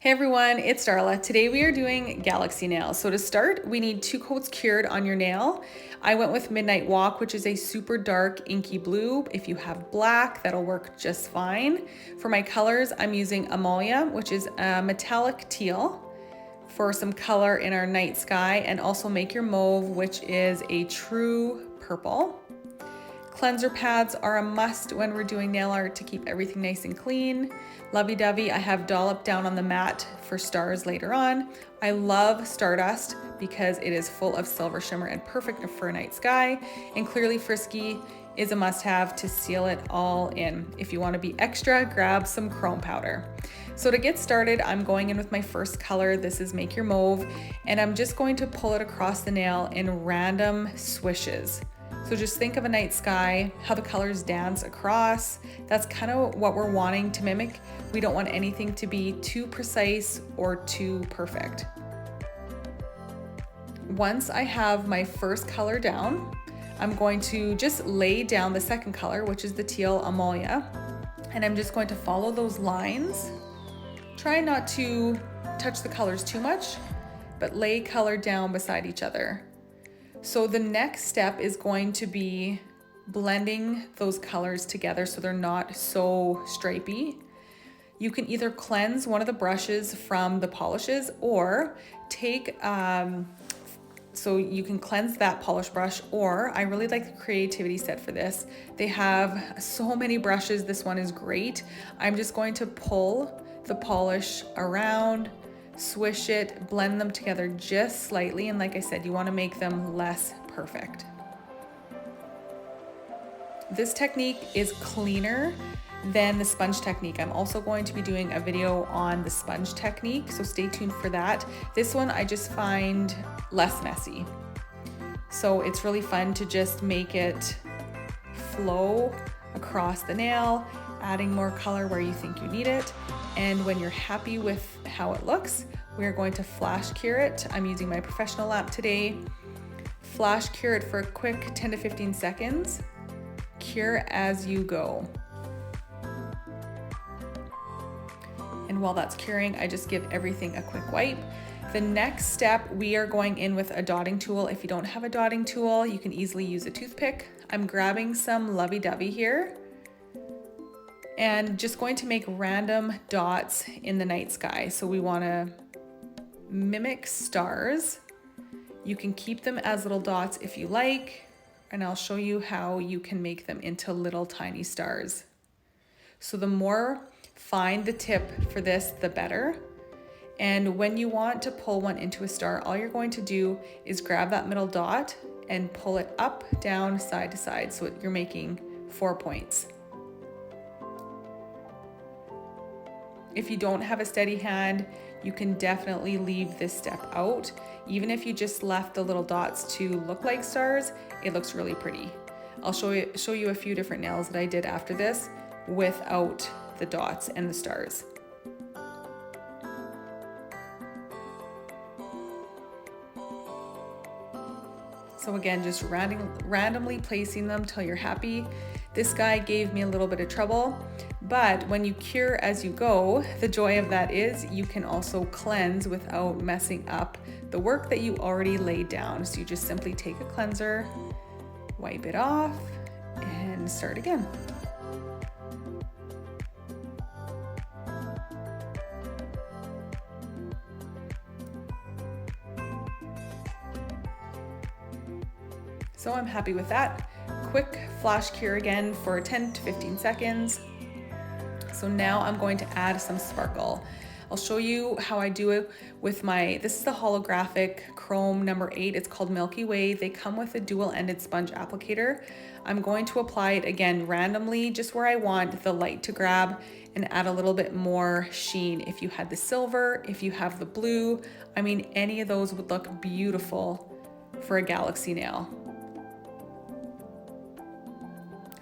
Hey everyone, it's Darla. Today we are doing Galaxy nails. So to start, we need 2 coats cured on your nail. I went with Midnight Walk, which is a super dark inky blue. If you have black, that'll work just fine. For my colors, I'm using Amalia, which is a metallic teal, for some color in our night sky, and also Make Your Mauve, which is a true purple. Cleanser pads are a must when we're doing nail art to keep everything nice and clean. Lovey-dovey, I have dollop down on the mat for stars later on. I love Stardust because it is full of silver shimmer and perfect for a night sky. And Clearly Frisky is a must-have to seal it all in. If you want to be extra, grab some chrome powder. So to get started, I'm going in with my first color. This is Make Your Mauve, and I'm just going to pull it across the nail in random swishes. So just think of a night sky, how the colors dance across. That's kind of what we're wanting to mimic. We don't want anything to be too precise or too perfect. Once I have my first color down, I'm going to just lay down the second color, which is the teal Amalia, and I'm just going to follow those lines. Try not to touch the colors too much, but lay color down beside each other. So the next step is going to be blending those colors together so they're not so stripy. You can either cleanse one of the brushes from the polishes or take, so you can cleanse that polish brush, or I really like the creativity set for this. They have so many brushes. This one is great. I'm just going to pull the polish around, swish it, blend them together just slightly, and like I said, you want to make them less perfect. This technique is cleaner than the sponge technique. I'm also going to be doing a video on the sponge technique, so stay tuned for that. This one I just find less messy. So it's really fun to just make it flow across the nail, adding more color where you think you need it. And when you're happy with how it looks, we're going to flash cure it. I'm using my professional lamp today. Flash cure it for a quick 10 to 15 seconds. Cure as you go. And while that's curing, I just give everything a quick wipe. The next step, we are going in with a dotting tool. If you don't have a dotting tool, you can easily use a toothpick. I'm grabbing some lovey-dovey here and just going to make random dots in the night sky. So we want to mimic stars. You can keep them as little dots if you like, and I'll show you how you can make them into little tiny stars. So the more fine the tip for this, the better. And when you want to pull one into a star, all you're going to do is grab that middle dot and pull it up, down, side to side. So you're making 4 points. If you don't have a steady hand, you can definitely leave this step out. Even if you just left the little dots to look like stars, it looks really pretty. I'll show you a few different nails that I did after this without the dots and the stars. So again, just randomly placing them till you're happy. This guy gave me a little bit of trouble, but when you cure as you go, the joy of that is you can also cleanse without messing up the work that you already laid down. So you just simply take a cleanser, wipe it off, and start again. So I'm happy with that. Quick flash cure again for 10 to 15 seconds. So now I'm going to add some sparkle. I'll show you how I do it with this is the holographic chrome number 8. It's called Milky Way. They come with a dual-ended sponge applicator. I'm going to apply it again randomly, just where I want the light to grab, and add a little bit more sheen. If you had the silver, if you have the blue, I mean, any of those would look beautiful for a galaxy nail.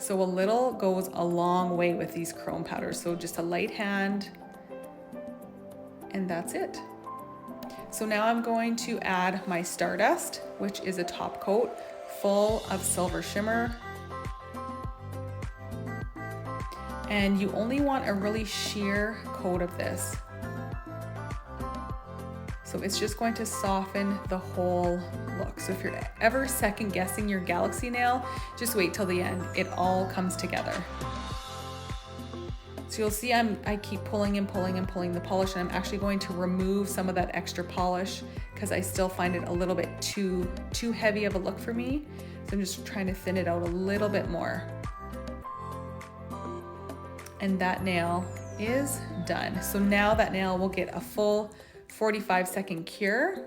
So a little goes a long way with these chrome powders. So just a light hand, and that's it. So now I'm going to add my Stardust, which is a top coat full of silver shimmer. And you only want a really sheer coat of this. So it's just going to soften the whole look. So if you're ever second guessing your Galaxy nail, just wait till the end. It all comes together. So you'll see I keep pulling and pulling and pulling the polish, and I'm actually going to remove some of that extra polish because I still find it a little bit too heavy of a look for me. So I'm just trying to thin it out a little bit more. And that nail is done. So now that nail will get a full 45-second cure.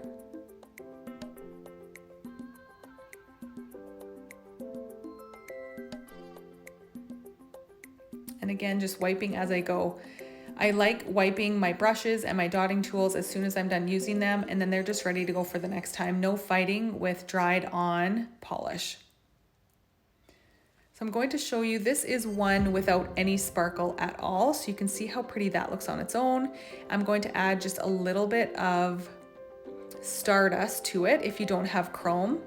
And again, just wiping as I go. I like wiping my brushes and my dotting tools as soon as I'm done using them, and then they're just ready to go for the next time. No fighting with dried on polish. So I'm going to show you, this is one without any sparkle at all. So you can see how pretty that looks on its own. I'm going to add just a little bit of Stardust to it. If you don't have chrome,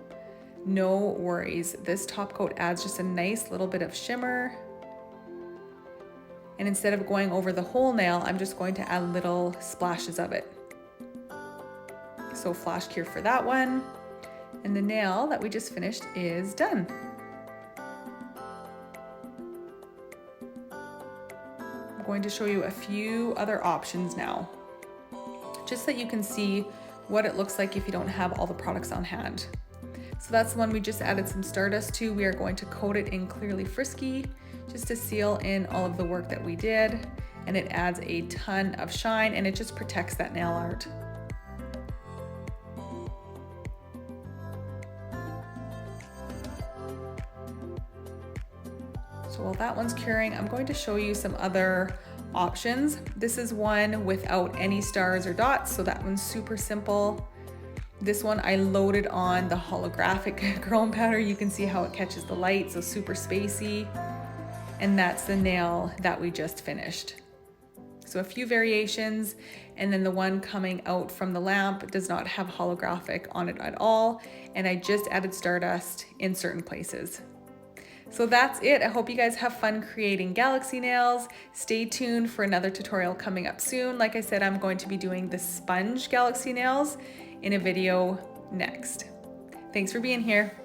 no worries. This top coat adds just a nice little bit of shimmer. And instead of going over the whole nail, I'm just going to add little splashes of it. So flash cure for that one. And the nail that we just finished is done. I'm going to show you a few other options now, just so that you can see what it looks like if you don't have all the products on hand. So that's the one we just added some Stardust to. We are going to coat it in Clearly Frisky just to seal in all of the work that we did, and it adds a ton of shine and it just protects that nail art. So while that one's curing, I'm going to show you some other options. This is one without any stars or dots, so that one's super simple. This one I loaded on the holographic chrome powder. You can see how it catches the light, so super spacey. And that's the nail that we just finished. So a few variations, and then the one coming out from the lamp does not have holographic on it at all, and I just added Stardust in certain places. So that's it. I hope you guys have fun creating Galaxy nails. Stay tuned for another tutorial coming up soon. Like I said, I'm going to be doing the sponge Galaxy nails in a video next. Thanks for being here.